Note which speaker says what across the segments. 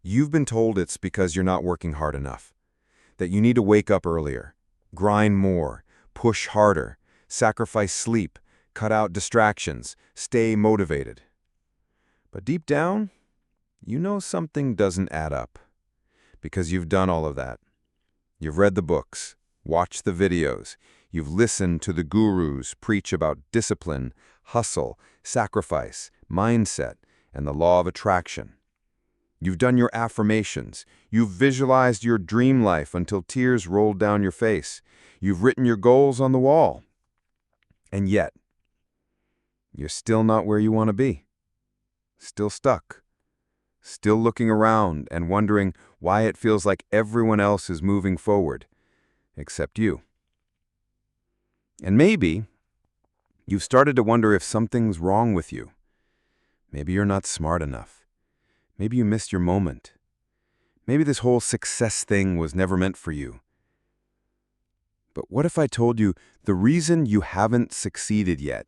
Speaker 1: You've been told it's because you're not working hard enough, that you need to wake up earlier, grind more, push harder, sacrifice sleep, cut out distractions, stay motivated. But deep down, you know something doesn't add up, because you've done all of that. You've read the books, watched the videos, you've listened to the gurus preach about discipline, hustle, sacrifice, mindset, and the law of attraction. You've done your affirmations. You've visualized your dream life until tears rolled down your face. You've written your goals on the wall. And yet, you're still not where you want to be. Still stuck. Still looking around and wondering why it feels like everyone else is moving forward, except you. And maybe you've started to wonder if something's wrong with you. Maybe you're not smart enough. Maybe you missed your moment. Maybe this whole success thing was never meant for you. But what if I told you the reason you haven't succeeded yet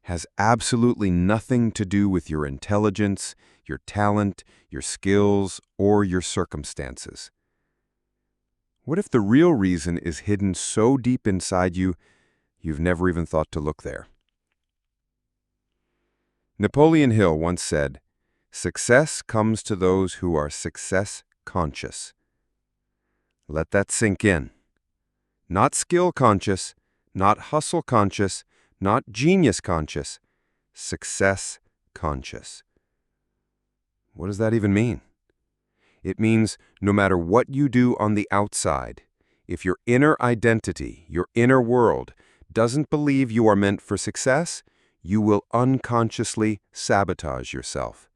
Speaker 1: has absolutely nothing to do with your intelligence, your talent, your skills, or your circumstances? What if the real reason is hidden so deep inside you, you've never even thought to look there? Napoleon Hill once said, "Success comes to those who are success conscious." Let that sink in. Not skill conscious, not hustle conscious, not genius conscious, success conscious. What does that even mean? It means no matter what you do on the outside, if your inner identity, your inner world, doesn't believe you are meant for success, you will unconsciously sabotage yourself.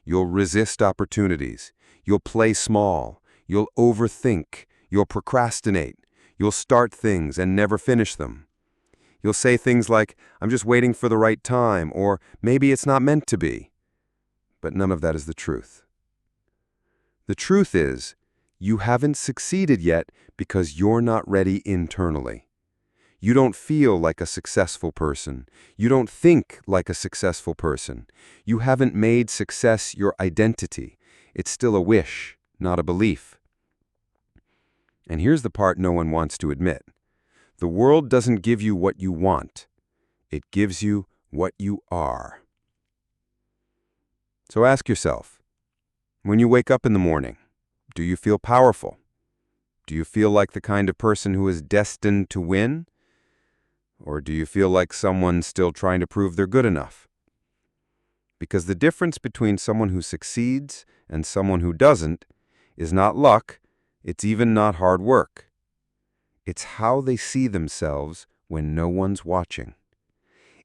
Speaker 1: You'll resist opportunities. You'll play small. You'll overthink. You'll procrastinate. You'll start things and never finish them. You'll say things like, "I'm just waiting for the right time," or "maybe it's not meant to be." But none of that is the truth. The truth is, you haven't succeeded yet because you're not ready internally. You don't feel like a successful person. You don't think like a successful person. You haven't made success your identity. It's still a wish, not a belief. And here's the part no one wants to admit. The world doesn't give you what you want. It gives you what you are. So ask yourself, when you wake up in the morning, do you feel powerful? Do you feel like the kind of person who is destined to win? Or do you feel like someone still trying to prove they're good enough? Because the difference between someone who succeeds and someone who doesn't is not luck, it's even not hard work. It's how they see themselves when no one's watching.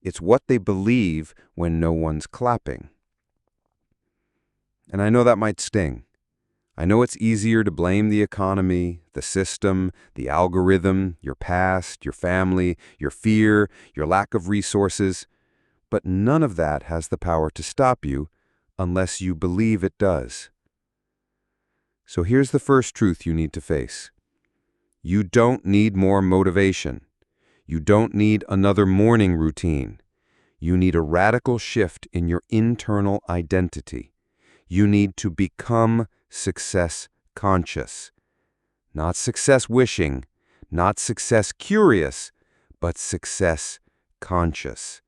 Speaker 1: It's what they believe when no one's clapping. And I know that might sting. I know it's easier to blame the economy, the system, the algorithm, your past, your family, your fear, your lack of resources, but none of that has the power to stop you unless you believe it does. So here's the first truth you need to face. You don't need more motivation. You don't need another morning routine. You need a radical shift in your internal identity. You need to become success conscious. Not success wishing, not success curious, but success conscious.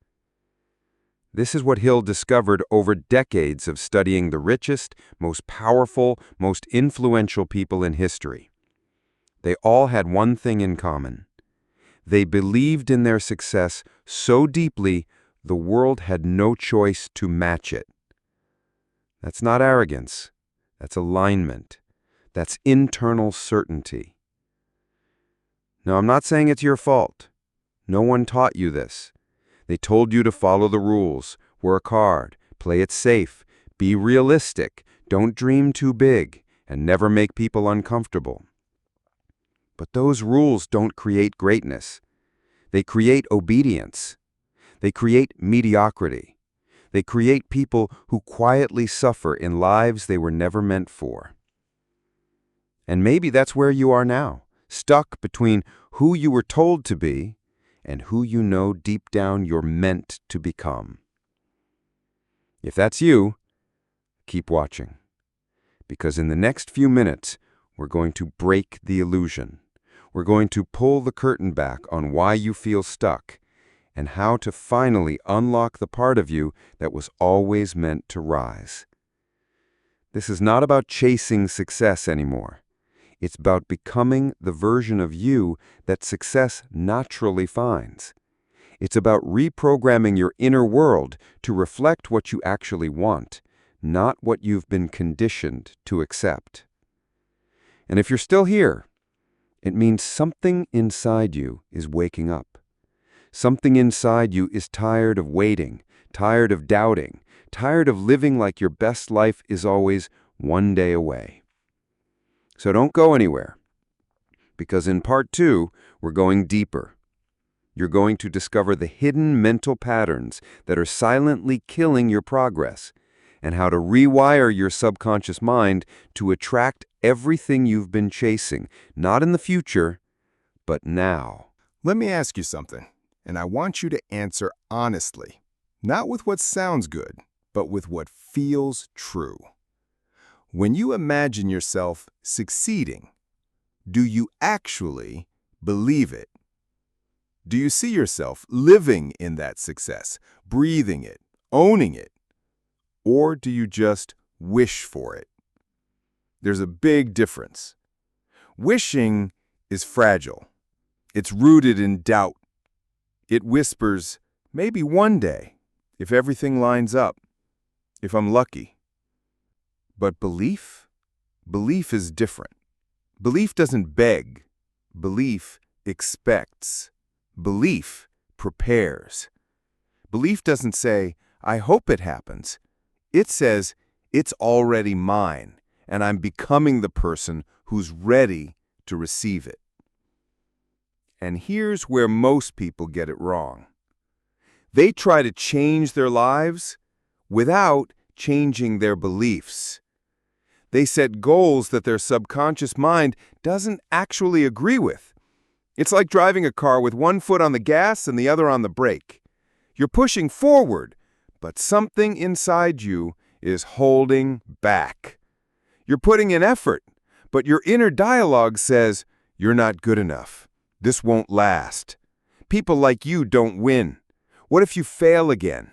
Speaker 1: This is what Hill discovered over decades of studying the richest, most powerful, most influential people in history. They all had one thing in common. They believed in their success so deeply the world had no choice to match it. That's not arrogance. That's alignment. That's internal certainty. Now, I'm not saying it's your fault. No one taught you this. They told you to follow the rules, work hard, play it safe, be realistic, don't dream too big, and never make people uncomfortable. But those rules don't create greatness. They create obedience. They create mediocrity. They create people who quietly suffer in lives they were never meant for. And maybe that's where you are now, stuck between who you were told to be and who you know deep down you're meant to become. If that's you, keep watching. because in the next few minutes, we're going to break the illusion. We're going to pull the curtain back on why you feel stuck and how to finally unlock the part of you that was always meant to rise. This is not about chasing success anymore. It's about becoming the version of you that success naturally finds. It's about reprogramming your inner world to reflect what you actually want, not what you've been conditioned to accept. And if you're still here, it means something inside you is waking up. Something inside you is tired of waiting, tired of doubting, tired of living like your best life is always one day away. So don't go anywhere, because in part 2, we're going deeper. You're going to discover the hidden mental patterns that are silently killing your progress, and how to rewire your subconscious mind to attract everything you've been chasing, not in the future, but now.
Speaker 2: Let me ask you something, and I want you to answer honestly, not with what sounds good, but with what feels true. When you imagine yourself succeeding, do you actually believe it? Do you see yourself living in that success, breathing it, owning it? Or do you just wish for it? There's a big difference. Wishing is fragile. It's rooted in doubt. It whispers, maybe one day, if everything lines up, if I'm lucky. But belief? Belief is different. Belief doesn't beg. Belief expects. Belief prepares. Belief doesn't say, I hope it happens. It says, it's already mine, and I'm becoming the person who's ready to receive it. And here's where most people get it wrong. They try to change their lives without changing their beliefs. They set goals that their subconscious mind doesn't actually agree with. It's like driving a car with one foot on the gas and the other on the brake. You're pushing forward, but something inside you is holding back. You're putting in effort, but your inner dialogue says, you're not good enough. This won't last. People like you don't win. What if you fail again?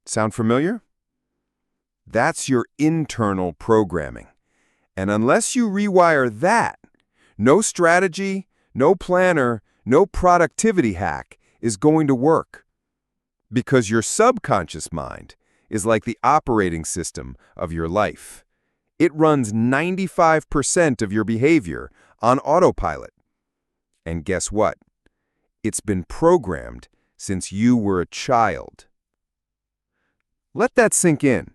Speaker 2: Sound familiar? That's your internal programming. And unless you rewire that, no strategy, no planner, no productivity hack is going to work. Because your subconscious mind is like the operating system of your life. It runs 95% of your behavior on autopilot. And guess what? It's been programmed since you were a child. Let that sink in.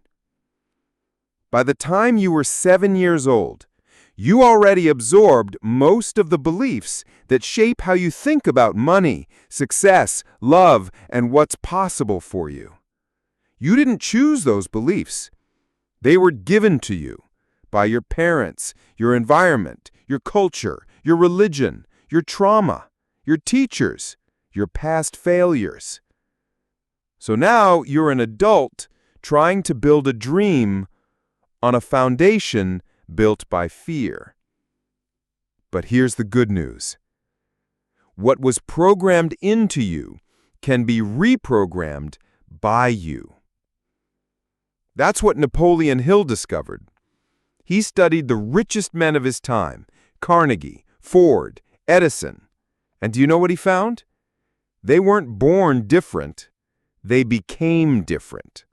Speaker 2: By the time you were 7 years old, you already absorbed most of the beliefs that shape how you think about money, success, love, and what's possible for you. You didn't choose those beliefs. They were given to you by your parents, your environment, your culture, your religion, your trauma, your teachers, your past failures. So now you're an adult trying to build a dream on a foundation built by fear. But here's the good news. What was programmed into you can be reprogrammed by you. That's what Napoleon Hill discovered. He studied the richest men of his time, Carnegie, Ford, Edison. And do you know what he found? They weren't born different. They became different.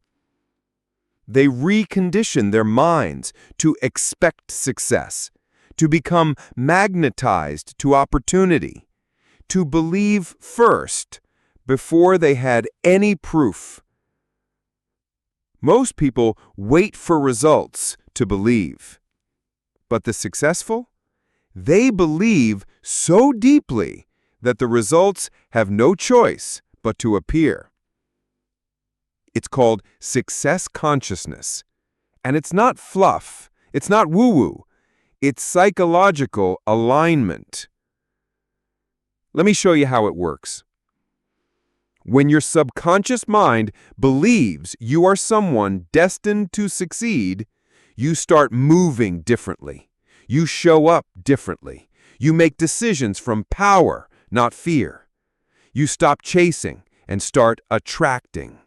Speaker 2: They reconditioned their minds to expect success, to become magnetized to opportunity, to believe first before they had any proof. Most people wait for results to believe. But the successful? They believe so deeply that the results have no choice but to appear. It's called success consciousness. And it's not fluff. It's not woo-woo. It's psychological alignment. Let me show you how it works. When your subconscious mind believes you are someone destined to succeed,
Speaker 1: You start moving differently. You show up differently. You make decisions from power, not fear. You stop chasing and start attracting.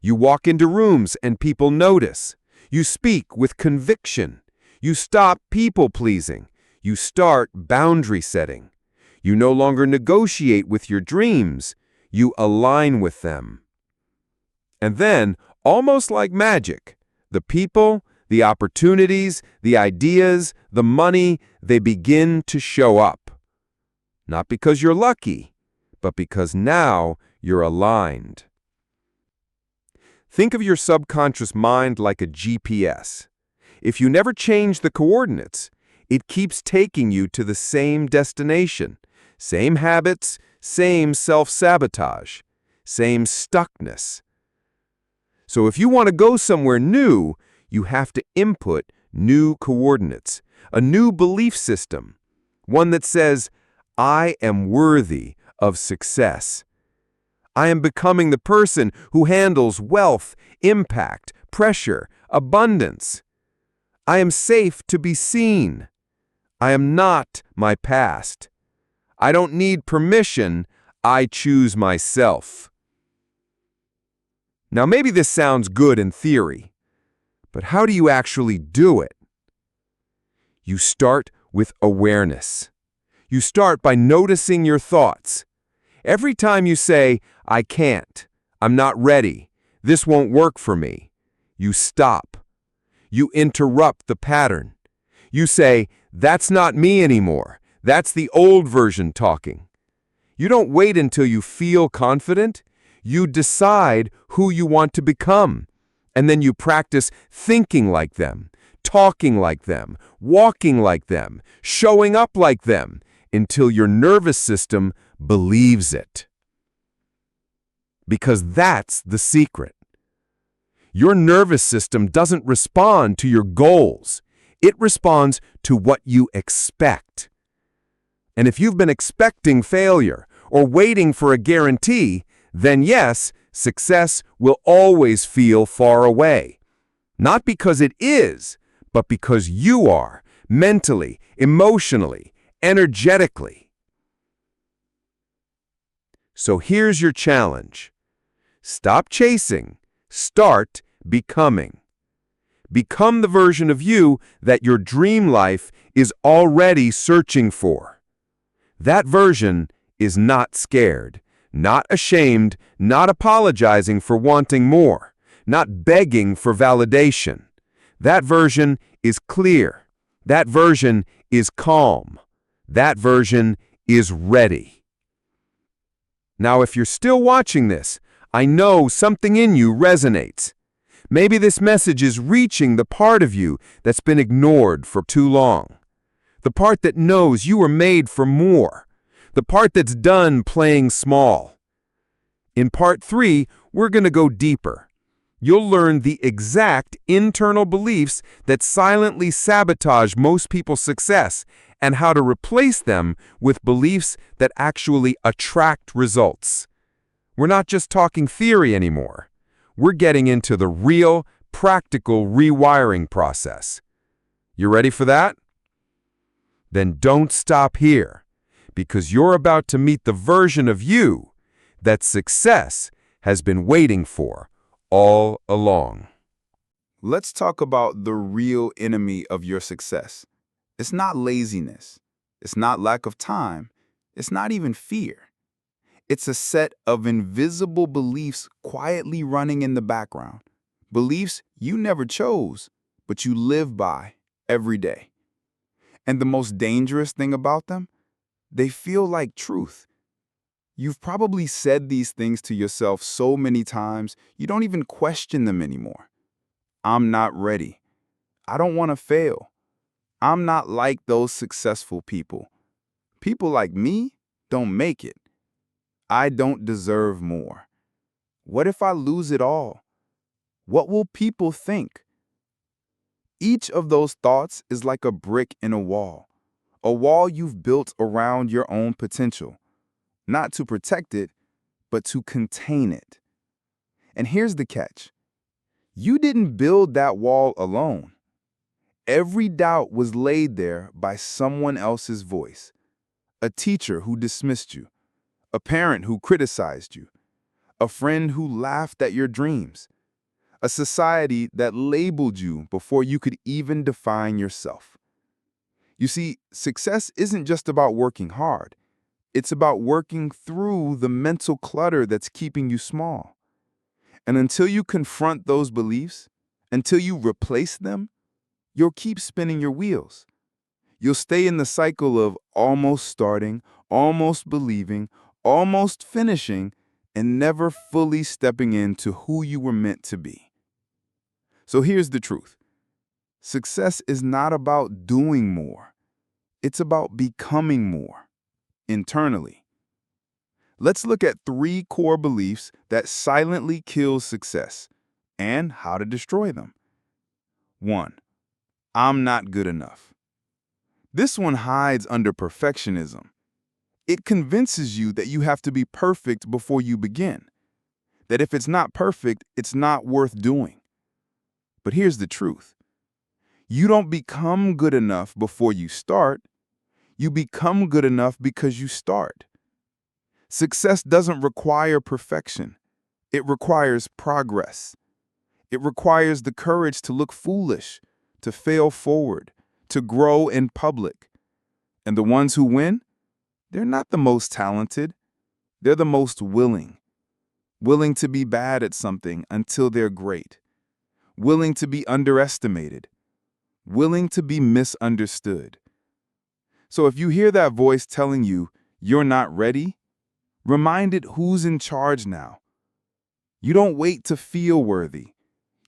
Speaker 1: You walk into rooms and people notice. You speak with conviction. You stop people-pleasing. You start boundary setting. You no longer negotiate with your dreams. You align with them. And then, almost like magic, the people, the opportunities, the ideas, the money, they begin to show up. Not because you're lucky, but because now you're aligned. Think of your subconscious mind like a GPS. If you never change the coordinates, it keeps taking you to the same destination, same habits, same self-sabotage, same stuckness. So if you want to go somewhere new, you have to input new coordinates, a new belief system, one that says, I am worthy of success. I am becoming the person who handles wealth, impact, pressure, abundance. I am safe to be seen. I am not my past. I don't need permission. I choose myself. Now, maybe this sounds good in theory, but how do you actually do it? You start with awareness. You start by noticing your thoughts. Every time you say, I can't, I'm not ready, this won't work for me, you stop. You interrupt the pattern. You say, that's not me anymore. That's the old version talking. You don't wait until you feel confident. You decide who you want to become. And then you practice thinking like them, talking like them, walking like them, showing up like them, until your nervous system believes it. Because that's the secret. Your nervous system doesn't respond to your goals. It responds to what you expect. And if you've been expecting failure or waiting for a guarantee, then yes, success will always feel far away. Not because it is, but because you are, mentally, emotionally, energetically. So here's your challenge. Stop chasing. Start becoming. Become the version of you that your dream life is already searching for. That version is not scared, not ashamed, not apologizing for wanting more, not begging for validation. That version is clear. That version is calm. That version is ready. Now, if you're still watching this, I know something in you resonates. Maybe this message is reaching the part of you that's been ignored for too long. The part that knows you were made for more. The part that's done playing small. In part 3, we're going to go deeper. You'll learn the exact internal beliefs that silently sabotage most people's success and how to replace them with beliefs that actually attract results. We're not just talking theory anymore. We're getting into the real, practical rewiring process. You ready for that? Then don't stop here, because you're about to meet the version of you that success has been waiting for all along.
Speaker 2: Let's talk about the real enemy of your success. It's not laziness. It's not lack of time. It's not even fear. It's a set of invisible beliefs quietly running in the background. Beliefs you never chose, but you live by every day. And the most dangerous thing about them? They feel like truth. You've probably said these things to yourself so many times, you don't even question them anymore. I'm not ready. I don't want to fail. I'm not like those successful people. People like me don't make it. I don't deserve more. What if I lose it all? What will people think? Each of those thoughts is like a brick in a wall you've built around your own potential, not to protect it, but to contain it. And here's the catch. You didn't build that wall alone.
Speaker 3: Every doubt was laid there by someone else's voice. A teacher who dismissed you, a parent who criticized you, a friend who laughed at your dreams, a society that labeled you before you could even define yourself. You see, success isn't just about working hard. It's about working through the mental clutter that's keeping you small. And until you confront those beliefs, until you replace them, you'll keep spinning your wheels. You'll stay in the cycle of almost starting, almost believing, almost finishing, and never fully stepping into who you were meant to be. So here's the truth. Success is not about doing more. It's about becoming more, internally. Let's look at 3 core beliefs that silently kill success and how to destroy them. 1. I'm not good enough. This one hides under perfectionism. It convinces you that you have to be perfect before you begin, that if it's not perfect, it's not worth doing. But here's the truth. You don't become good enough before you start. You become good enough because you start. Success doesn't require perfection. It requires progress. It requires the courage to look foolish, to fail forward, to grow in public. And the ones who win, they're not the most talented. They're the most willing. Willing to be bad at something until they're great. Willing to be underestimated. Willing to be misunderstood. So if you hear that voice telling you you're not ready, remind it who's in charge now. You don't wait to feel worthy.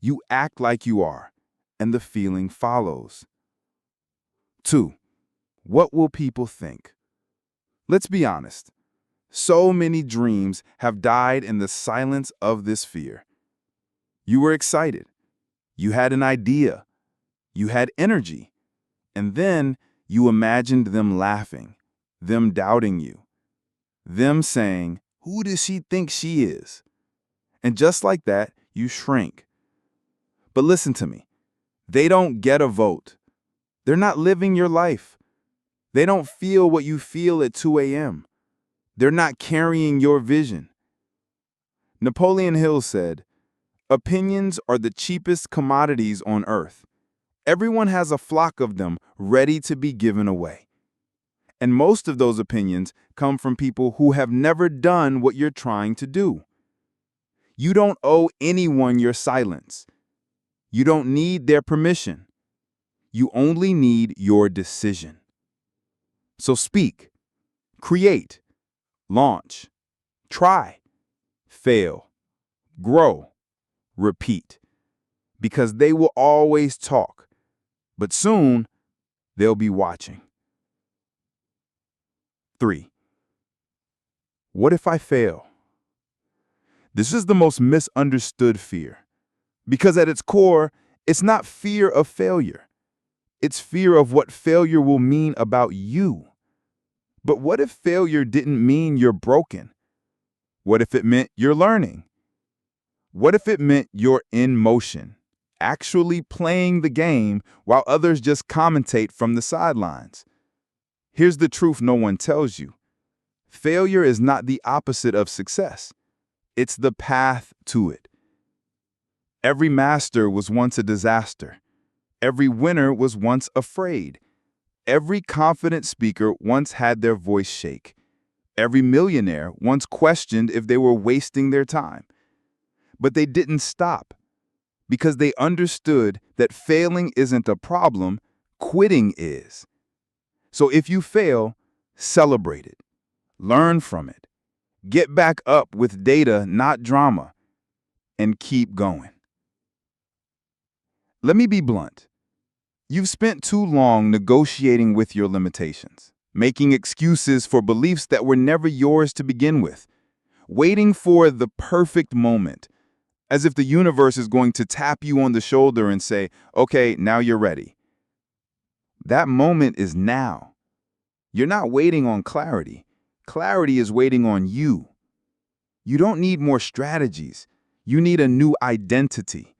Speaker 3: You act like you are, and the feeling follows. 2. What will people think? Let's be honest. So many dreams have died in the silence of this fear. You were excited. You had an idea. You had energy. And then you imagined them laughing, them doubting you, them saying, "Who does she think she is?" And just like that, you shrink. But listen to me. They don't get a vote. They're not living your life. They don't feel what you feel at 2 a.m. They're not carrying your vision. Napoleon Hill said, "Opinions are the cheapest commodities on earth. Everyone has a flock of them ready to be given away." And most of those opinions come from people who have never done what you're trying to do. You don't owe anyone your silence. You don't need their permission. You only need your decision. So speak, create, launch, try, fail, grow, repeat. Because they will always talk, but soon they'll be watching. 3. What if I fail? This is the most misunderstood fear. Because at its core, it's not fear of failure. It's fear of what failure will mean about you. But what if failure didn't mean you're broken? What if it meant you're learning? What if it meant you're in motion, actually playing the game while others just commentate from the sidelines? Here's the truth no one tells you. Failure is not the opposite of success. It's the path to it. Every master was once a disaster. Every winner was once afraid. Every confident speaker once had their voice shake. Every millionaire once questioned if they were wasting their time. But they didn't stop because they understood that failing isn't a problem, quitting is. So if you fail, celebrate it. Learn from it. Get back up with data, not drama, and keep going. Let me be blunt. You've spent too long negotiating with your limitations, making excuses for beliefs that were never yours to begin with, waiting for the perfect moment, as if the universe is going to tap you on the shoulder and say, "Okay, now you're ready." That moment is now. You're not waiting on clarity. Clarity is waiting on you. You don't need more strategies. You need a new identity,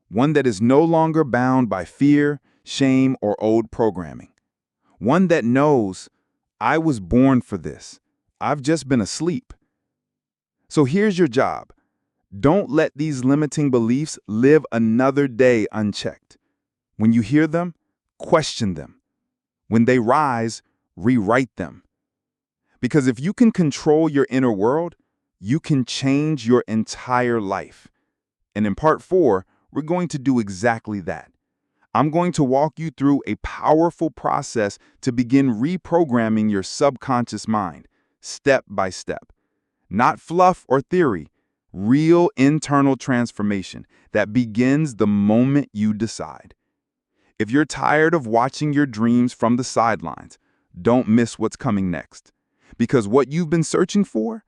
Speaker 3: one that is no longer bound by fear, shame, or old programming. One that knows, I was born for this. I've just been asleep. So here's your job. Don't let these limiting beliefs live another day unchecked. When you hear them, question them. When they rise, rewrite them. Because if you can control your inner world, you can change your entire life. And in part 4, we're going to do exactly that. I'm going to walk you through a powerful process to begin reprogramming your subconscious mind, step by step. Not fluff or theory, real internal transformation that begins the moment you decide. If you're tired of watching your dreams from the sidelines, don't miss what's coming next. Because what you've been searching for,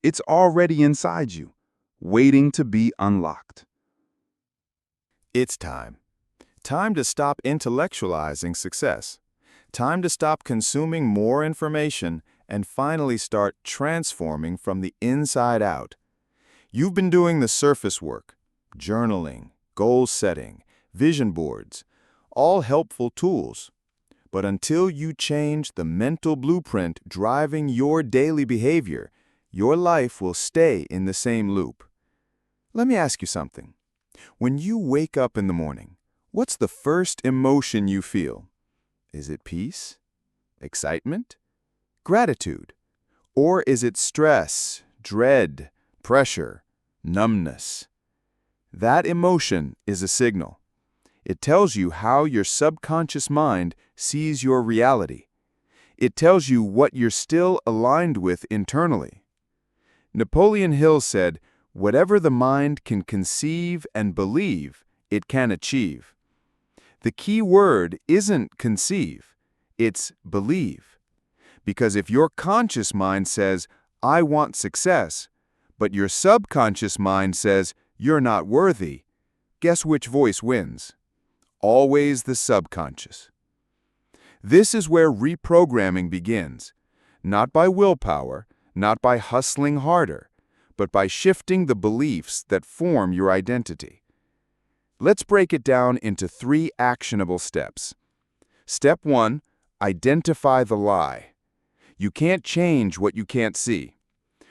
Speaker 3: it's already inside you, waiting to be unlocked.
Speaker 2: It's time. Time to stop intellectualizing success. Time to stop consuming more information and finally start transforming from the inside out. You've been doing the surface work, journaling, goal setting, vision boards, all helpful tools. But until you change the mental blueprint driving your daily behavior, your life will stay in the same loop. Let me ask you something. When you wake up in the morning, what's the first emotion you feel? Is it peace? Excitement? Gratitude? Or is it stress, dread, pressure, numbness? That emotion is a signal. It tells you how your subconscious mind sees your reality. It tells you what you're still aligned with internally. Napoleon Hill said, "Whatever the mind can conceive and believe, it can achieve." The key word isn't conceive, it's believe. Because if your conscious mind says, "I want success," but your subconscious mind says, "You're not worthy," guess which voice wins? Always the subconscious. This is where reprogramming begins, not by willpower, not by hustling harder, but by shifting the beliefs that form your identity. Let's break it down into 3 actionable steps. Step 1, identify the lie. You can't change what you can't see.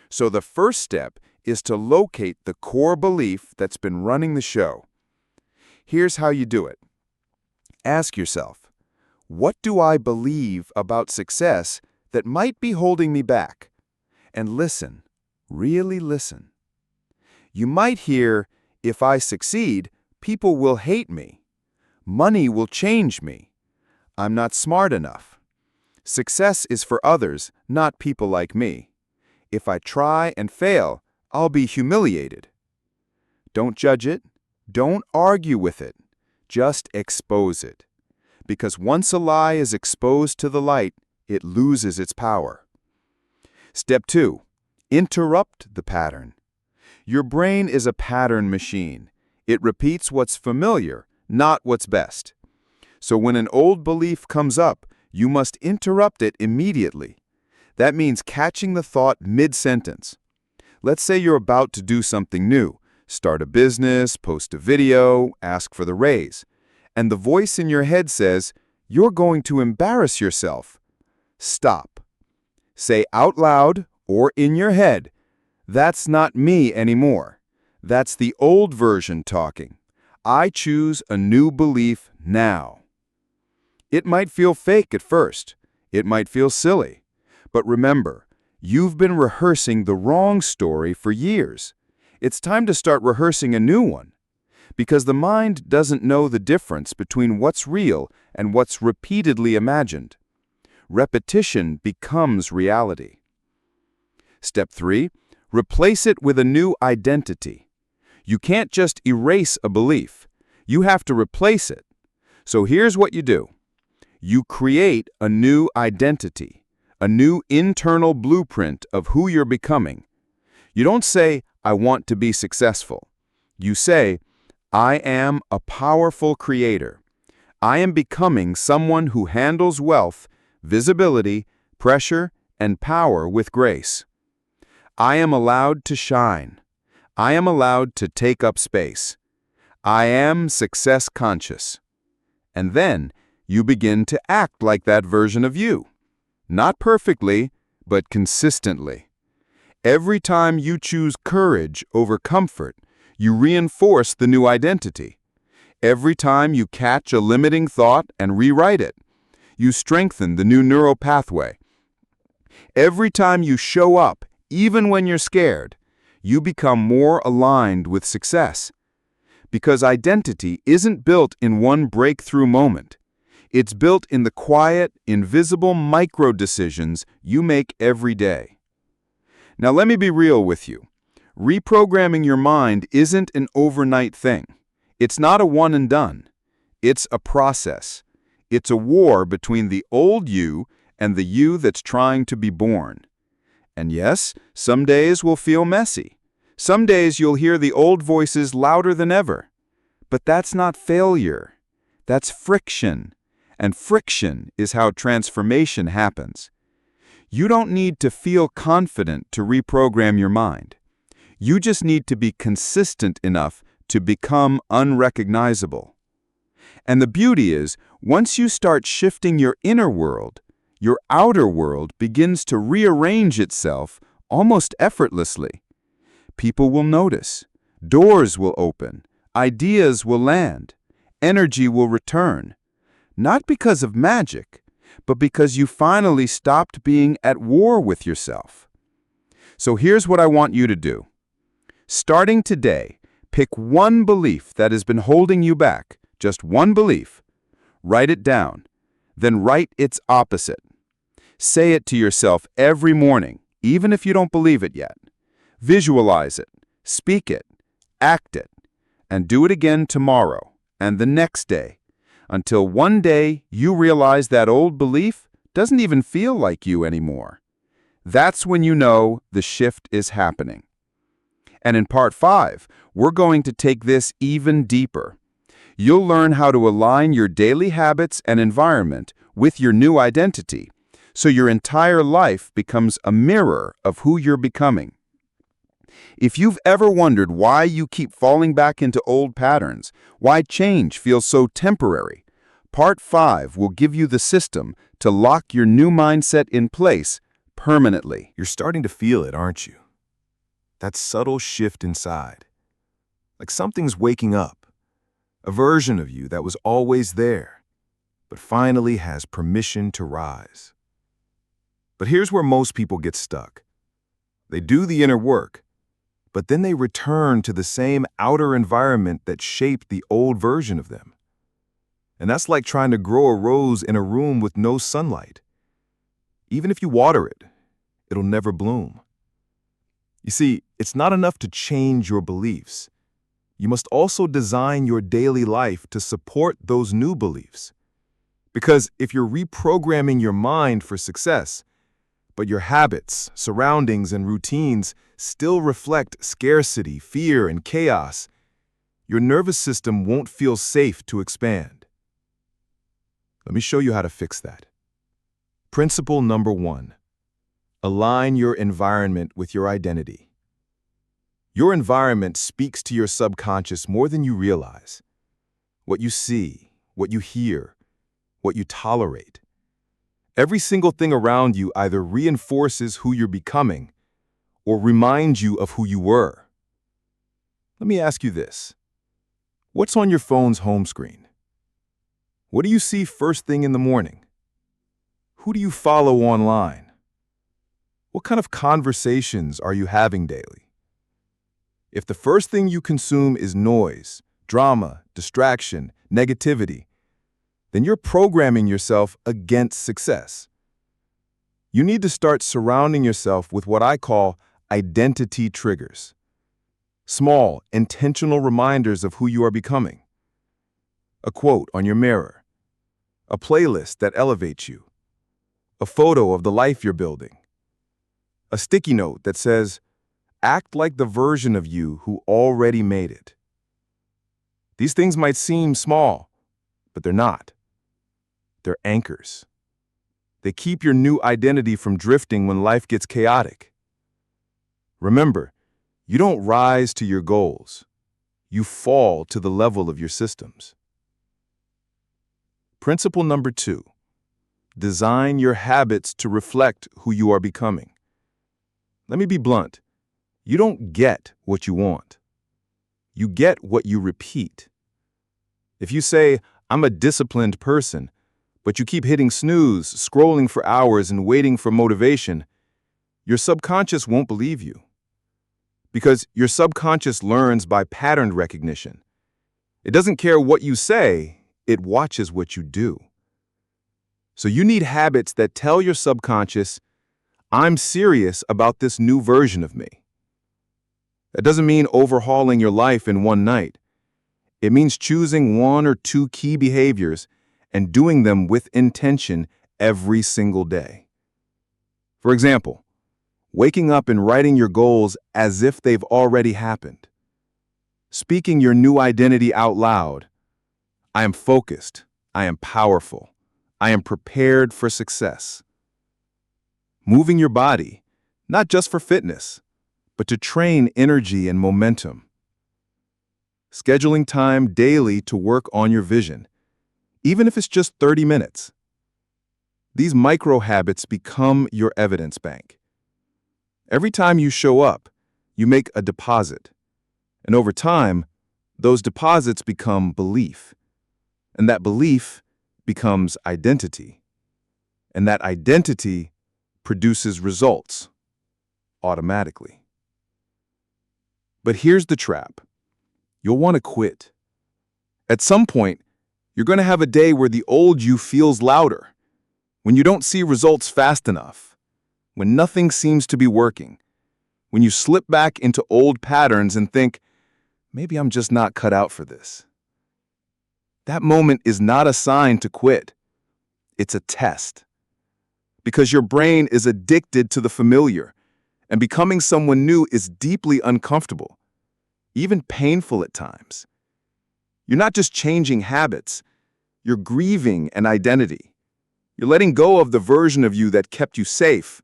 Speaker 2: So the first step is to locate the core belief that's been running the show. Here's how you do it. Ask yourself, what do I believe about success that might be holding me back? And listen, really listen. You might hear, if I succeed, people will hate me. Money will change me. I'm not smart enough. Success is for others, not people like me. If I try and fail, I'll be humiliated. Don't judge it. Don't argue with it. Just expose it. Because once a lie is exposed to the light, it loses its power. Step 2, interrupt the pattern. Your brain is a pattern machine. It repeats what's familiar, not what's best. So when an old belief comes up, you must interrupt it immediately. That means catching the thought mid-sentence. Let's say you're about to do something new. Start a business, post a video, ask for the raise. And the voice in your head says, "You're going to embarrass yourself." Stop. Say out loud or in your head, "That's not me anymore. That's the old version talking. I choose a new belief now." It might feel fake at first. It might feel silly. But remember, you've been rehearsing the wrong story for years. It's time to start rehearsing a new one. Because the mind doesn't know the difference between what's real and what's repeatedly imagined. Repetition becomes reality. Step 3, replace it with a new identity. You can't just erase a belief. You have to replace it. So here's what you do. You create a new identity, a new internal blueprint of who you're becoming. You don't say, "I want to be successful." You say, "I am a powerful creator. I am becoming someone who handles wealth, visibility, pressure, and power with grace. I am allowed to shine. I am allowed to take up space. I am success conscious."
Speaker 3: And then you begin to act like that version of you. Not perfectly, but consistently. Every time you choose courage over comfort, you reinforce the new identity. Every time you catch a limiting thought and rewrite it, you strengthen the new neural pathway. Every time you show up, even when you're scared, you become more aligned with success. Because identity isn't built in one breakthrough moment. It's built in the quiet, invisible micro-decisions you make every day. Now let me be real with you. Reprogramming your mind isn't an overnight thing. It's not a one and done. It's a process. It's a war between the old you and the you that's trying to be born. And yes, some days will feel messy. Some days you'll hear the old voices louder than ever. But that's not failure. That's friction. And friction is how transformation happens. You don't need to feel confident to reprogram your mind. You just need to be consistent enough to become unrecognizable. And the beauty is, once you start shifting your inner world, your outer world begins to rearrange itself almost effortlessly. People will notice. Doors will open. Ideas will land. Energy will return. Not because of magic, but because you finally stopped being at war with yourself. So here's what I want you to do. Starting today, pick one belief that has been holding you back, just one belief. Write it down. Then write its opposite. Say it to yourself every morning, even if you don't believe it yet. Visualize it, speak it, act it, and do it again tomorrow and the next day, until one day you realize that old belief doesn't even feel like you anymore. That's when you know the shift is happening. And in part 5, we're going to take this even deeper. You'll learn how to align your daily habits and environment with your new identity, so your entire life becomes a mirror of who you're becoming. If you've ever wondered why you keep falling back into old patterns, why change feels so temporary, Part 5 will give you the system to lock your new mindset in place permanently.
Speaker 2: You're starting to feel it, aren't you? That subtle shift inside. Like something's waking up. A version of you that was always there, but finally has permission to rise. But here's where most people get stuck. They do the inner work, but then they return to the same outer environment that shaped the old version of them. And that's like trying to grow a rose in a room with no sunlight. Even if you water it, it'll never bloom. You see, it's not enough to change your beliefs. You must also design your daily life to support those new beliefs. Because if you're reprogramming your mind for success, but your habits, surroundings, and routines still reflect scarcity, fear, and chaos, your nervous system won't feel safe to expand. Let me show you how to fix that. Principle number 1. Align your environment with your identity. Your environment speaks to your subconscious more than you realize. What you see, what you hear, what you tolerate. Every single thing around you either reinforces who you're becoming or reminds you of who you were. Let me ask you this. What's on your phone's home screen? What do you see first thing in the morning? Who do you follow online? What kind of conversations are you having daily? If the first thing you consume is noise, drama, distraction, negativity, then you're programming yourself against success. You need to start surrounding yourself with what I call identity triggers. Small, intentional reminders of who you are becoming. A quote on your mirror. A playlist that elevates you. A photo of the life you're building. A sticky note that says, act like the version of you who already made it. These things might seem small, but they're not. They're anchors. They keep your new identity from drifting when life gets chaotic. Remember, you don't rise to your goals. You fall to the level of your systems.
Speaker 3: Principle number 2. Design your habits to reflect who you are becoming. Let me be blunt. You don't get what you want. You get what you repeat. If you say, "I'm a disciplined person," but you keep hitting snooze, scrolling for hours, and waiting for motivation, your subconscious won't believe you. Because your subconscious learns by pattern recognition. It doesn't care what you say, it watches what you do. So you need habits that tell your subconscious, "I'm serious about this new version of me." That doesn't mean overhauling your life in one night. It means choosing 1 or 2 key behaviors and doing them with intention every single day. For example, waking up and writing your goals as if they've already happened. Speaking your new identity out loud. I am focused. I am powerful. I am prepared for success. Moving your body, not just for fitness, but to train energy and momentum. Scheduling time daily to work on your vision, even if it's just 30 minutes. These micro habits become your evidence bank. Every time you show up, you make a deposit. And over time, those deposits become belief. And that belief becomes identity. And that identity produces results automatically. But here's the trap. You'll want to quit. At some point, you're going to have a day where the old you feels louder, when you don't see results fast enough, when nothing seems to be working, when you slip back into old patterns and think, maybe I'm just not cut out for this. That moment is not a sign to quit. It's a test. Because your brain is addicted to the familiar, and becoming someone new is deeply uncomfortable, even painful at times. You're not just changing habits, you're grieving an identity. You're letting go of the version of you that kept you safe,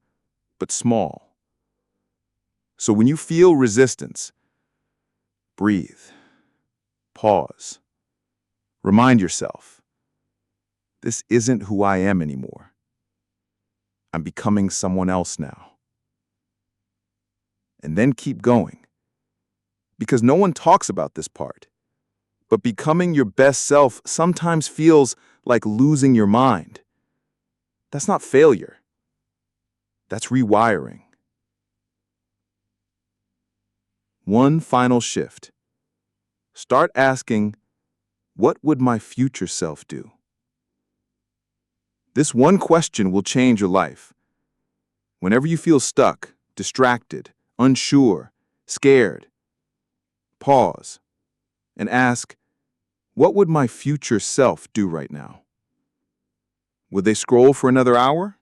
Speaker 3: but small. So when you feel resistance, breathe, pause, remind yourself, this isn't who I am anymore. I'm becoming someone else now. And then keep going. Because no one talks about this part. But becoming your best self sometimes feels like losing your mind. That's not failure. That's rewiring. One final shift. Start asking, what would my future self do? This one question will change your life. Whenever you feel stuck, distracted, unsure, scared, pause and ask, what would my future self do right now? Would they scroll for another hour?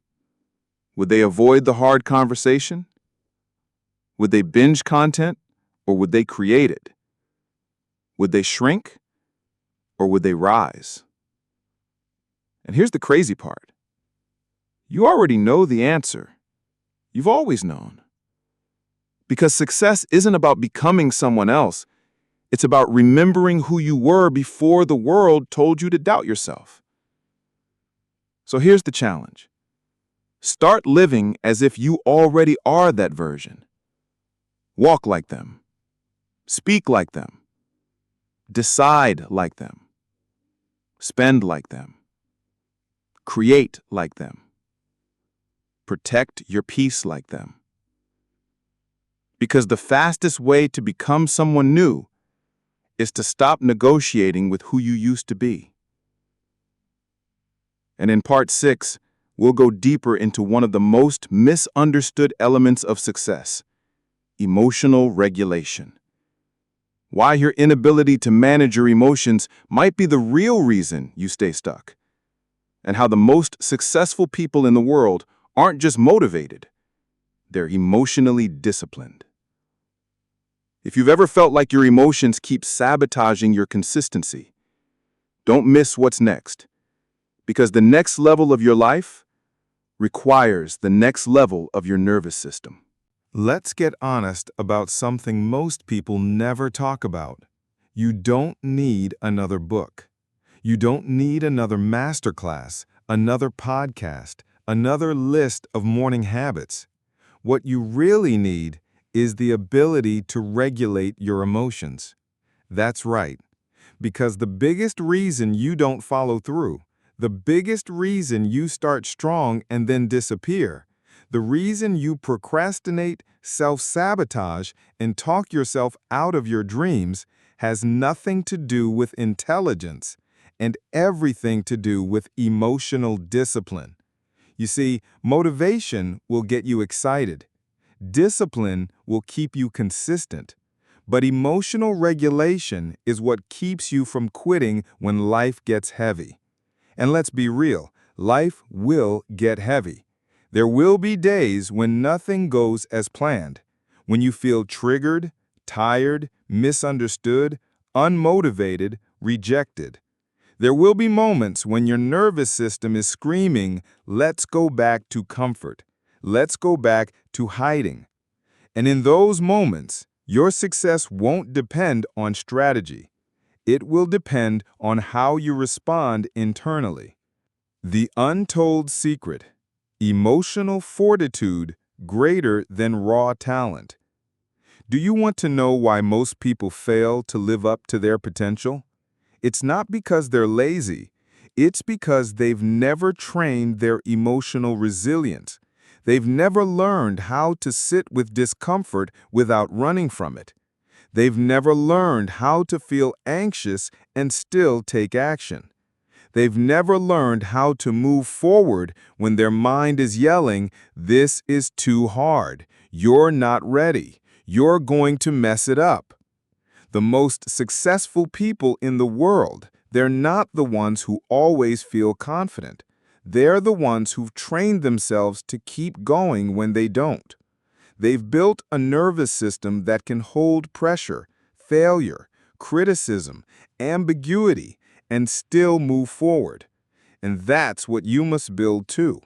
Speaker 3: Would they avoid the hard conversation? Would they binge content or would they create it? Would they shrink or would they rise? And here's the crazy part. You already know the answer. You've always known. Because success isn't about becoming someone else. It's about remembering who you were before the world told you to doubt yourself. So here's the challenge. Start living as if you already are that version. Walk like them. Speak like them. Decide like them. Spend like them. Create like them. Protect your peace like them. Because the fastest way to become someone new is to stop negotiating with who you used to be. And in part 6, we'll go deeper into one of the most misunderstood elements of success, emotional regulation. Why your inability to manage your emotions might be the real reason you stay stuck. And how the most successful people in the world aren't just motivated, they're emotionally disciplined. If you've ever felt like your emotions keep sabotaging your consistency, don't miss what's next. Because the next level of your life requires the next level of your nervous system.
Speaker 2: Let's get honest about something most people never talk about. You don't need another book.
Speaker 3: You don't need another masterclass, another podcast, another list of morning habits. What you really need is the ability to regulate your emotions. That's right, because the biggest reason you don't follow through, the biggest reason you start strong and then disappear, the reason you procrastinate, self-sabotage, and talk yourself out of your dreams has nothing to do with intelligence and everything to do with emotional discipline. You see, motivation will get you excited. Discipline will keep you consistent. But emotional regulation is what keeps you from quitting when life gets heavy. And let's be real, life will get heavy. There will be days when nothing goes as planned, when you feel triggered, tired, misunderstood, unmotivated, rejected. There will be moments when your nervous system is screaming, "Let's go back to comfort. Let's go back to hiding." And in those moments, your success won't depend on strategy. It will depend on how you respond internally. The untold secret: emotional fortitude greater than raw talent. Do you want to know why most people fail to live up to their potential? It's not because they're lazy. It's because they've never trained their emotional resilience. They've never learned how to sit with discomfort without running from it. They've never learned how to feel anxious and still take action. They've never learned how to move forward when their mind is yelling, "This is too hard. You're not ready. You're going to mess it up." The most successful people in the world, they're not the ones who always feel confident. They're the ones who've trained themselves to keep going when they don't. They've built a nervous system that can hold pressure, failure, criticism, ambiguity, and still move forward. And that's what you must build too.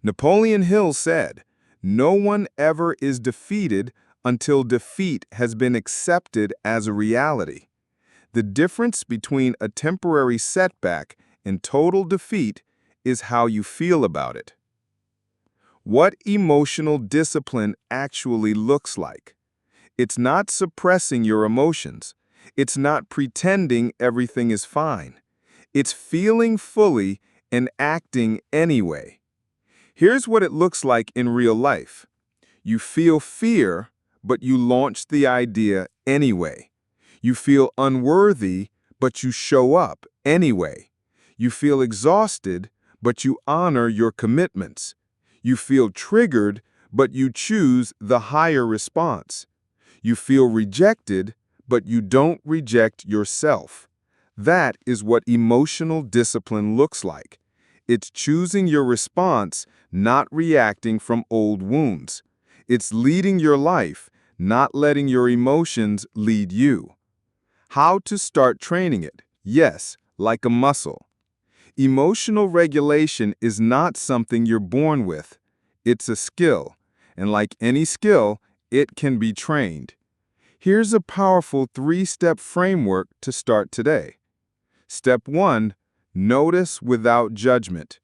Speaker 3: Napoleon Hill said, "No one ever is defeated until defeat has been accepted as a reality." The difference between a temporary setback and total defeat is how you feel about it. What emotional discipline actually looks like. It's not suppressing your emotions. It's not pretending everything is fine. It's feeling fully and acting anyway. Here's what it looks like in real life. You feel fear, but you launch the idea anyway. You feel unworthy, but you show up anyway. You feel exhausted, but you honor your commitments. You feel triggered, but you choose the higher response. You feel rejected, but you don't reject yourself. That is what emotional discipline looks like. It's choosing your response, not reacting from old wounds. It's leading your life, not letting your emotions lead you. How to start training it? Yes, like a muscle. Emotional regulation is not something you're born with. It's a skill, and like any skill, it can be trained. Here's a powerful 3-step framework to start today. Step 1, notice without judgment.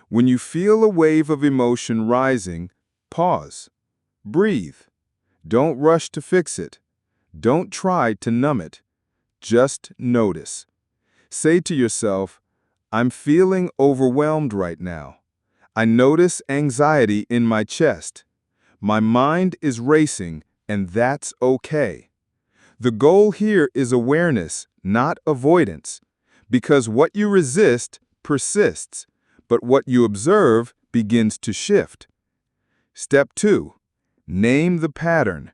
Speaker 3: When you feel a wave of emotion rising, pause. Breathe. Don't rush to fix it. Don't try to numb it. Just notice. Say to yourself, "I'm feeling overwhelmed right now. I notice anxiety in my chest. My mind is racing, and that's okay." The goal here is awareness, not avoidance, because what you resist persists, but what you observe begins to shift. Step 2. Name the pattern.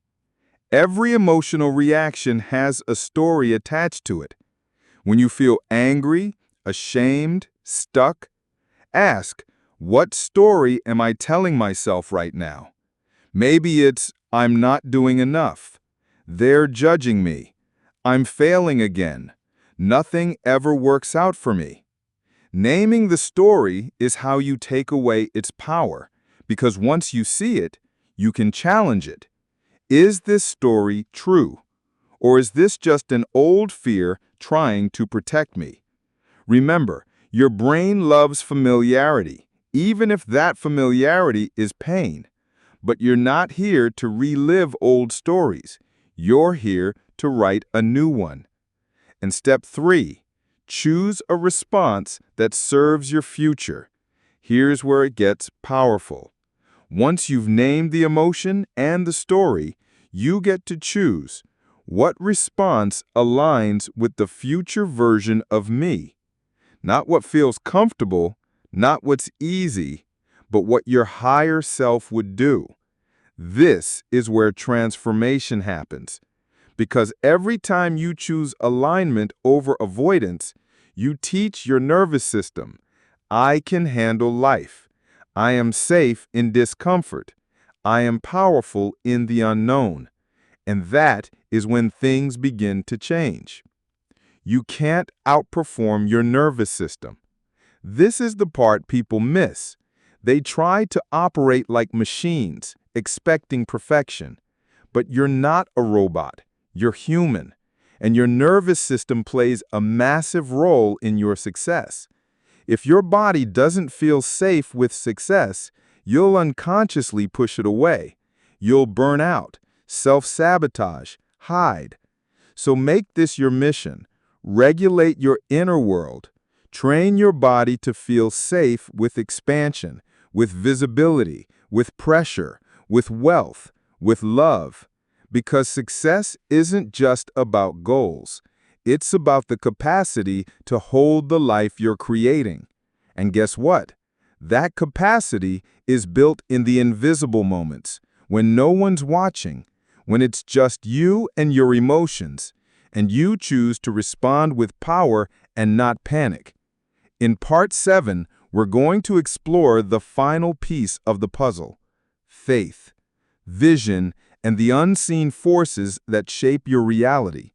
Speaker 3: Every emotional reaction has a story attached to it. When you feel angry, ashamed, stuck, ask, what story am I telling myself right now? Maybe it's, "I'm not doing enough. They're judging me. I'm failing again. Nothing ever works out for me." Naming the story is how you take away its power, because once you see it, you can challenge it. Is this story true? Or is this just an old fear trying to protect me? Remember, your brain loves familiarity, even if that familiarity is pain. But you're not here to relive old stories. You're here to write a new one. And step 3, choose a response that serves your future. Here's where it gets powerful. Once you've named the emotion and the story, you get to choose what response aligns with the future version of me. Not what feels comfortable, not what's easy, but what your higher self would do. This is where transformation happens. Because every time you choose alignment over avoidance, you teach your nervous system, I can handle life. I am safe in discomfort. I am powerful in the unknown. And that is when things begin to change. You can't outperform your nervous system. This is the part people miss. They try to operate like machines, expecting perfection. But you're not a robot. You're human. And your nervous system plays a massive role in your success. If your body doesn't feel safe with success, you'll unconsciously push it away. You'll burn out, self-sabotage, hide. So make this your mission. Regulate your inner world. Train your body to feel safe with expansion, with visibility, with pressure, with wealth, with love. Because success isn't just about goals. It's about the capacity to hold the life you're creating. And guess what? That capacity is built in the invisible moments, when no one's watching, when it's just you and your emotions, and you choose to respond with power and not panic. In Part 7, we're going to explore the final piece of the puzzle: faith, vision, and the unseen forces that shape your reality.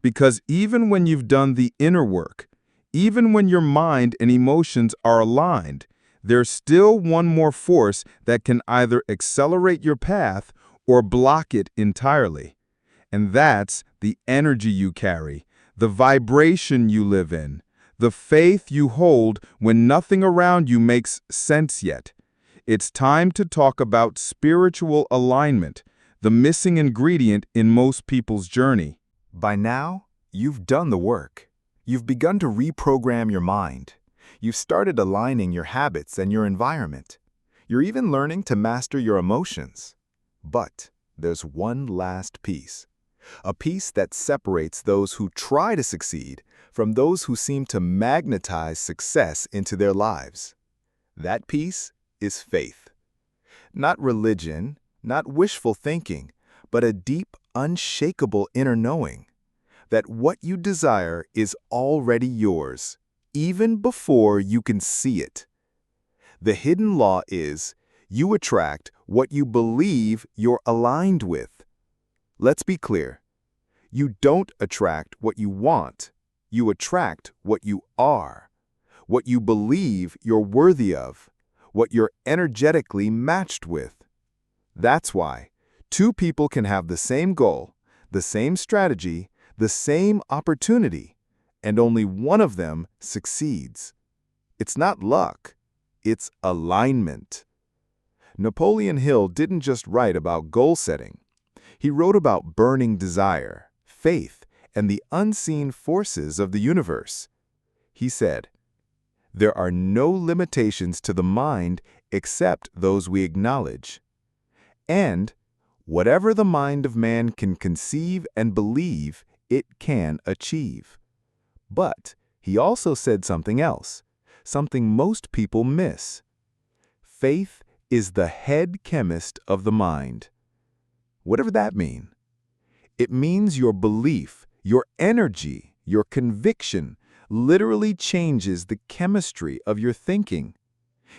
Speaker 3: Because even when you've done the inner work, even when your mind and emotions are aligned, there's still one more force that can either accelerate your path or block it entirely. And that's the energy you carry, the vibration you live in, the faith you hold when nothing around you makes sense yet. It's time to talk about spiritual alignment, the missing ingredient in most people's journey.
Speaker 2: By now, you've done the work. You've begun to reprogram your mind. You've started aligning your habits and your environment. You're even learning to master your emotions. But there's one last piece. A piece that separates those who try to succeed from those who seem to magnetize success into their lives. That piece is faith. Not religion, not wishful thinking, but a deep, unshakable inner knowing that what you desire is already yours, even before you can see it. The hidden law is you attract what you believe you're aligned with. Let's be clear. You don't attract what you want. You attract what you are, what you believe you're worthy of, what you're energetically matched with. That's why two people can have the same goal, the same strategy, the same opportunity, and only one of them succeeds. It's not luck, it's alignment. Napoleon Hill didn't just write about goal setting. He wrote about burning desire, faith, and the unseen forces of the universe. He said, "There are no limitations to the mind except those we acknowledge. And whatever the mind of man can conceive and believe, it can achieve." But he also said something else, something most people miss. Faith is the head chemist of the mind. Whatever that means. It means your belief, your energy, your conviction literally changes the chemistry of your thinking.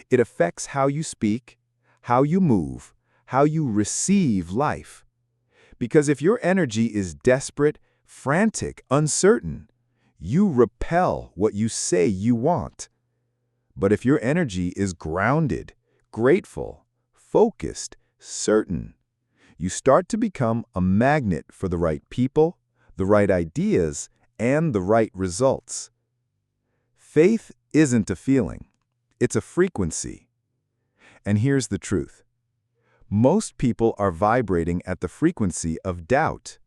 Speaker 2: It affects how you speak, how you move, how you receive life. Because if your energy is desperate, frantic, uncertain, you repel what you say you want. But if your energy is grounded, grateful, focused, certain, you start to become a magnet for the right people, the right ideas, and the right results.
Speaker 3: Faith isn't a feeling. It's a frequency. And here's the truth. Most people are vibrating at the frequency of doubt.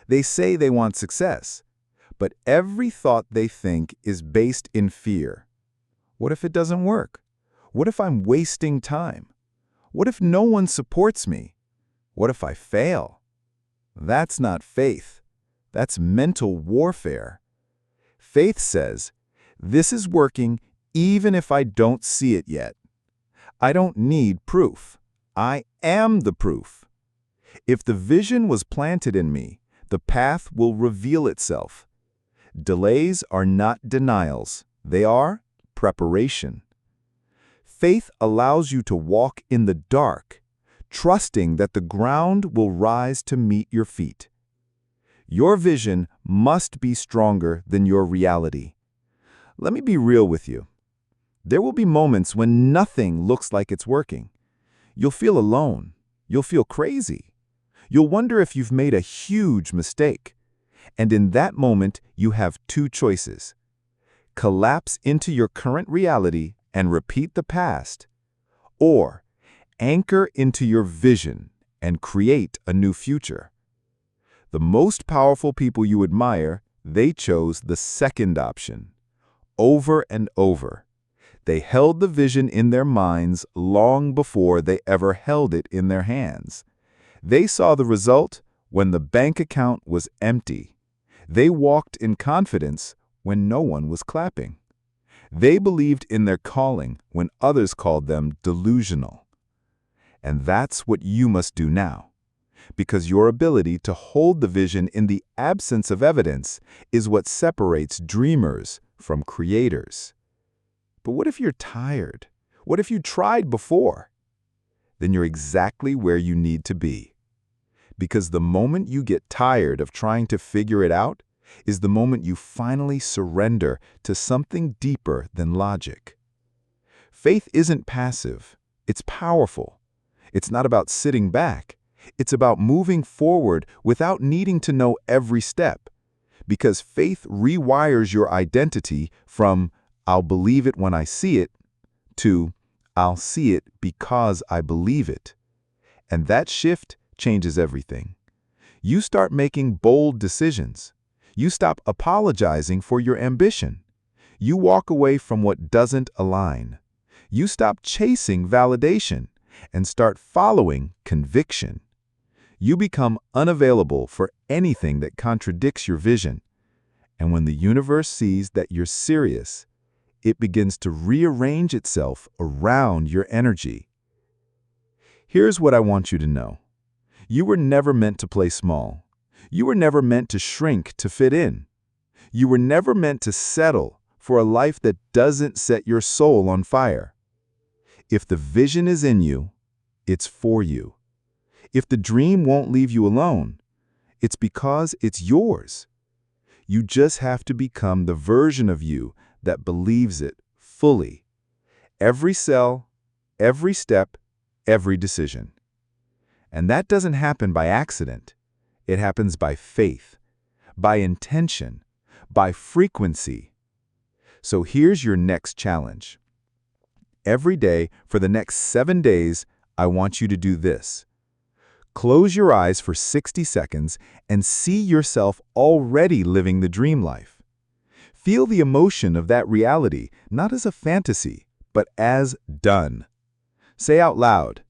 Speaker 3: They say they want success, but every thought they think is based in fear. What if it doesn't work? What if I'm wasting time? What if no one supports me? What if I fail? That's not faith. That's mental warfare. Faith says, this is working even if I don't see it yet. I don't need proof. I am the proof. If the vision was planted in me, the path will reveal itself. Delays are not denials. They are preparation. Faith allows you to walk in the dark, trusting that the ground will rise to meet your feet. Your vision must be stronger than your reality. Let me be real with you. There will be moments when nothing looks like it's working. You'll feel alone. You'll feel crazy. You'll wonder if you've made a huge mistake. And in that moment, you have two choices. Collapse into your current reality and repeat the past, or anchor into your vision and create a new future. The most powerful people you admire, they chose the second option. Over and over. They held the vision in their minds long before they ever held it in their hands. They saw the result when the bank account was empty. They walked in confidence when no one was clapping. They believed in their calling when others called them delusional. And that's what you must do now, because your ability to hold the vision in the absence of evidence is what separates dreamers from creators. But what if you're tired? What if you tried before? Then you're exactly where you need to be. Because the moment you get tired of trying to figure it out is the moment you finally surrender to something deeper than logic. Faith isn't passive. It's powerful. It's not about sitting back. It's about moving forward without needing to know every step. Because faith rewires your identity from "I'll believe it when I see it" to "I'll see it because I believe it." And that shift changes everything. You start making bold decisions. You stop apologizing for your ambition. You walk away from what doesn't align. You stop chasing validation and start following conviction. You become unavailable for anything that contradicts your vision. And when the universe sees that you're serious, it begins to rearrange itself around your energy. Here's what I want you to know. You were never meant to play small. You were never meant to shrink to fit in. You were never meant to settle for a life that doesn't set your soul on fire. If the vision is in you, it's for you. If the dream won't leave you alone, it's because it's yours. You just have to become the version of you that believes it fully. Every cell, every step, every decision. And that doesn't happen by accident. It happens by faith, by intention, by frequency. So here's your next challenge. Every day for the next 7 days, I want you to do this. Close your eyes for 60 seconds and see yourself already living the dream life. Feel the emotion of that reality, not as a fantasy, but as done. Say out loud,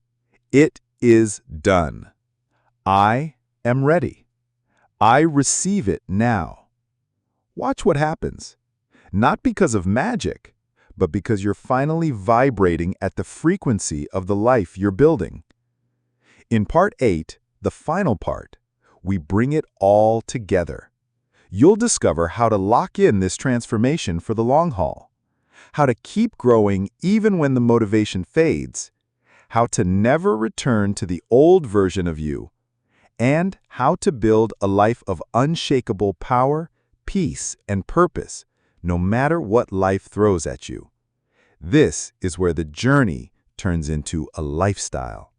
Speaker 3: "It is done. I am ready. I receive it now." Watch what happens. Not because of magic, but because you're finally vibrating at the frequency of the life you're building. In Part 8, the final part, we bring it all together. You'll discover how to lock in this transformation for the long haul, how to keep growing even when the motivation fades, how to never return to the old version of you, and how to build a life of unshakable power, peace, and purpose, no matter what life throws at you. This is where the journey turns into a lifestyle.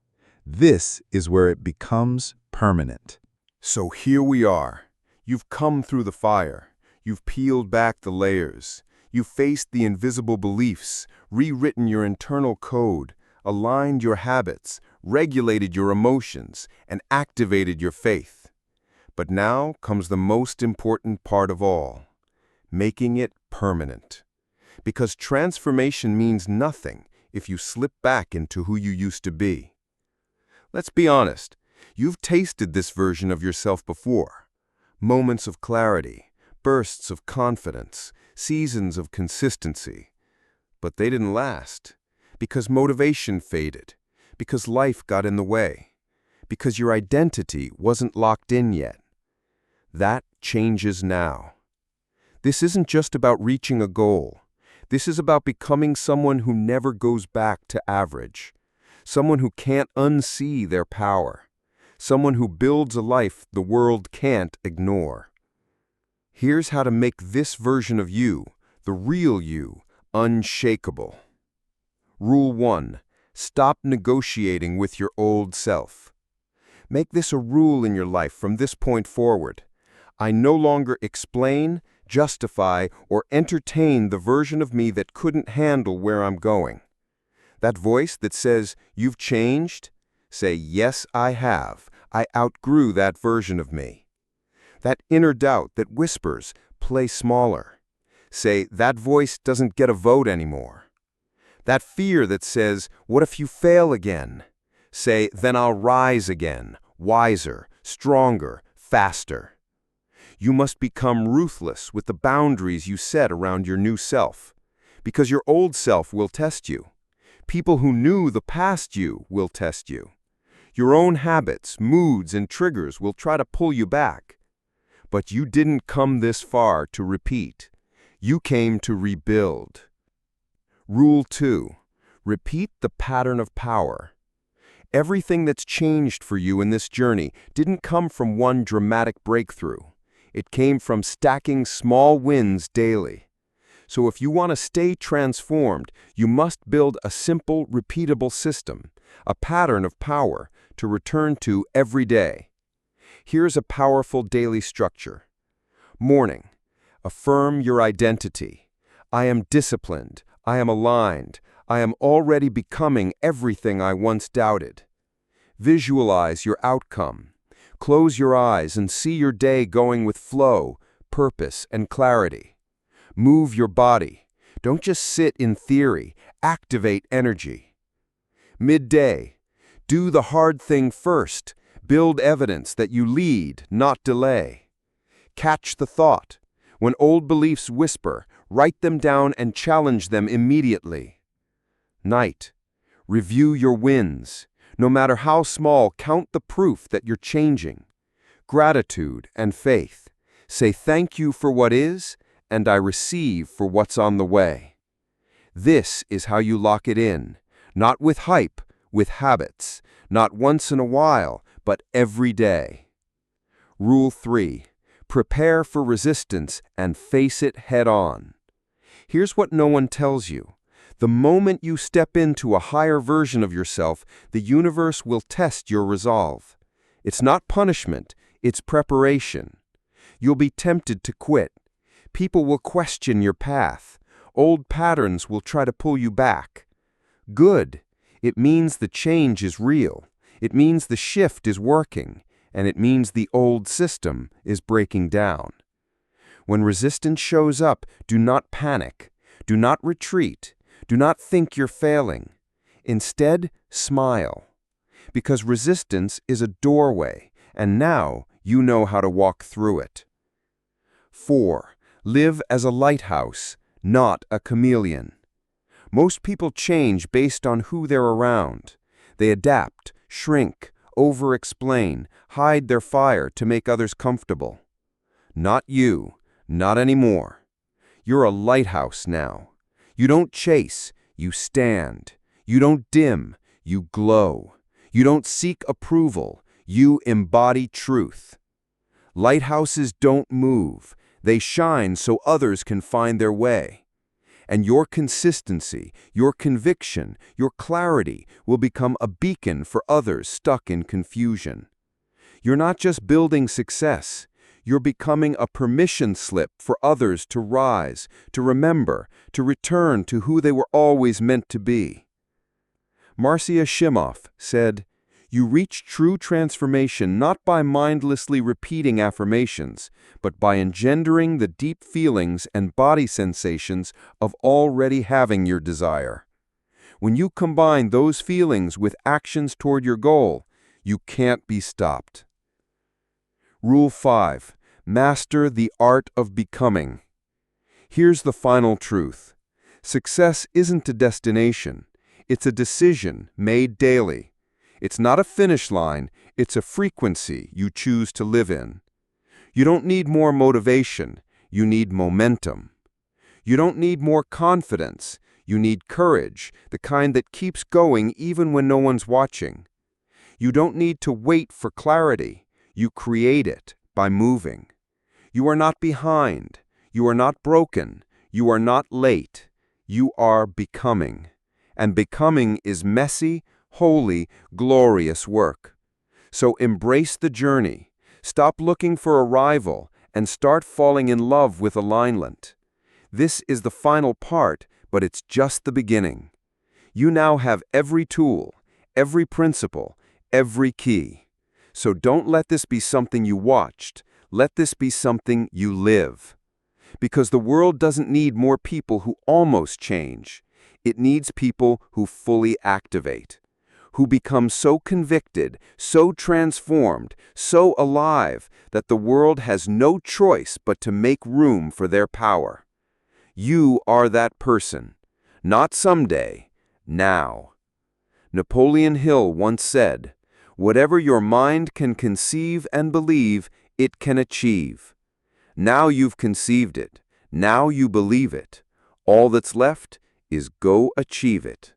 Speaker 3: This is where it becomes permanent.
Speaker 2: So here we are. You've come through the fire. You've peeled back the layers. You faced the invisible beliefs, rewritten your internal code, aligned your habits, regulated your emotions, and activated your faith. But now comes the most important part of all, making it permanent. Because transformation means nothing if you slip back into who you used to be. Let's be honest, you've tasted this version of yourself before. Moments of clarity, bursts of confidence, seasons of consistency. But they didn't last, because motivation faded, because life got in the way, because your identity wasn't locked in yet. That changes now. This isn't just about reaching a goal. This is about becoming someone who never goes back to average, someone who can't unsee their power, someone who builds a life the world can't ignore. Here's how to make this version of you, the real you, unshakable. Rule 1. Stop negotiating with your old self. Make this a rule in your life from this point forward. I no longer explain, justify, or entertain the version of me that couldn't handle where I'm going. That voice that says, "You've changed," say, "Yes, I have. I outgrew that version of me." That inner doubt that whispers, "Play smaller." Say, "That voice doesn't get a vote anymore." That fear that says, "What if you fail again?" Say, "Then I'll rise again, wiser, stronger, faster." You must become ruthless with the boundaries you set around your new self, because your old self will test you. People who knew the past you will test you. Your own habits, moods, and triggers will try to pull you back. But you didn't come this far to repeat. You came to rebuild. Rule 2. Repeat the pattern of power. Everything that's changed for you in this journey didn't come from one dramatic breakthrough. It came from stacking small wins daily. So if you want to stay transformed, you must build a simple, repeatable system, a pattern of power to return to every day. Here's a powerful daily structure. Morning. Affirm your identity. I am disciplined. I am aligned. I am already becoming everything I once doubted. Visualize your outcome. Close your eyes and see your day going with flow, purpose, and clarity. Move your body. Don't just sit in theory. Activate energy. Midday. Do the hard thing first. Build evidence that you lead, not delay. Catch the thought. When old beliefs whisper, write them down and challenge them immediately. Night. Review your wins. No matter how small, count the proof that you're changing. Gratitude and faith. Say thank you for what is, and I receive for what's on the way. This is how you lock it in. Not with hype, with habits. Not once in a while, but every day. Rule 3. Prepare for resistance and face it head on. Here's what no one tells you. The moment you step into a higher version of yourself, the universe will test your resolve. It's not punishment, it's preparation. You'll be tempted to quit. People will question your path. Old patterns will try to pull you back. Good. It means the change is real. It means the shift is working. And it means the old system is breaking down. When resistance shows up, do not panic. Do not retreat. Do not think you're failing. Instead, smile. Because resistance is a doorway, and now you know how to walk through it. 4. Live as a lighthouse, not a chameleon. Most people change based on who they're around. They adapt, shrink, over-explain, hide their fire to make others comfortable. Not you, not anymore. You're a lighthouse now. You don't chase, you stand. You don't dim, you glow. You don't seek approval, you embody truth. Lighthouses don't move. They shine so others can find their way. And your consistency, your conviction, your clarity will become a beacon for others stuck in confusion. You're not just building success,
Speaker 1: You're becoming a permission slip for others to rise, to remember, to return to who they were always meant to be. Marcia Shimoff said, "You reach true transformation not by mindlessly repeating affirmations, but by engendering the deep feelings and body sensations of already having your desire. When you combine those feelings with actions toward your goal, you can't be stopped." Rule 5. Master the art of becoming. Here's the final truth. Success isn't a destination. It's a decision made daily. It's not a finish line, it's a frequency you choose to live in. You don't need more motivation, you need momentum. You don't need more confidence, you need courage, the kind that keeps going even when no one's watching. You don't need to wait for clarity, you create it by moving. You are not behind, you are not broken, you are not late, you are becoming. And becoming is messy, holy, glorious work. So embrace the journey, stop looking for a rival, and start falling in love with alignment. This is the final part, but it's just the beginning. You now have every tool, every principle, every key. So don't let this be something you watched, let this be something you live. Because the world doesn't need more people who almost change. It needs people who fully activate, who become so convicted, so transformed, so alive that the world has no choice but to make room for their power. You are that person, not someday, now. Napoleon Hill once said, "Whatever your mind can conceive and believe, it can achieve." Now you've conceived it, now you believe it. All that's left is go achieve it.